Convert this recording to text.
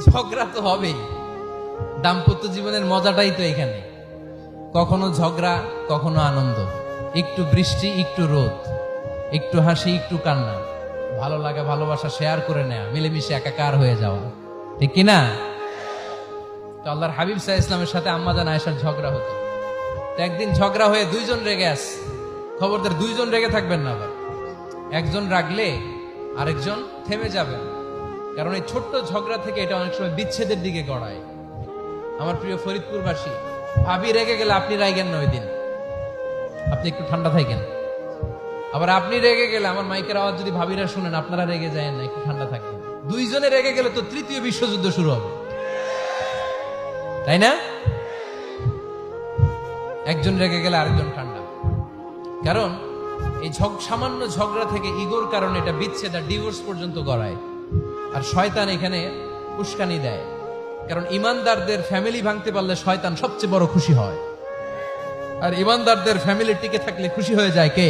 ঝগড়া তো হবেই, দাম্পত্য জীবনের মজাটাই তো এখানে। কখনো ঝগড়া, কখনো আনন্দ, একটু বৃষ্টি, একটু রোদ, একটু হাসি, একটু কান্না, ভালো লাগা ভালোবাসা শেয়ার করে নেয়া, মিলেমিশে একাকার হয়ে যাওয়া, ঠিক কিনা? তো আল্লাহর হাবিব সাল্লাল্লাহু আলাইহি ইসলামের সাথে আম্মা জান আয়েশার ঝগড়া হতো। তো একদিন ঝগড়া হয়ে দুইজন রেগে আছে। খবরদার দুইজন রেগে থাকবেন না, আবার একজন রাগলে আরেকজন থেমে যাবেন, কারণ এই ছোট্ট ঝগড়া থেকে এটা অনেক সময় বিচ্ছেদের দিকে গড়ায়। আমার প্রিয় ফরিদপুরবাসী, ভাবি রেগে গেলে আপনি রাগেন না, ওই দিন আপনি একটু ঠান্ডা থাকেন। আবার আপনি রেগে গেলে, আমার মাইকের আওয়াজ যদি ভাবিরা শুনেন, আপনারা রেগে যায় না, একটু ঠান্ডা থাকবেন। দুইজনে রেগে গেলে তো তৃতীয় বিশ্বযুদ্ধ শুরু হবে, তাই না? একজন রেগে গেলে আরেকজন ঠান্ডা, কারণ এই সামান্য ঝগড়া থেকে ইগোর কারণে এটা বিচ্ছেদ আর ডিভোর্স পর্যন্ত গড়ায়। আর শয়তান এখানে উস্কানি দেয়, কারণ ইমানদারদের ফ্যামিলি ভাঙতে পারলে শয়তান সবচেয়ে বড় খুশি হয়। আর ইমানদারদের ফ্যামিলি টিকে থাকলে খুশি হয়ে যায় কে?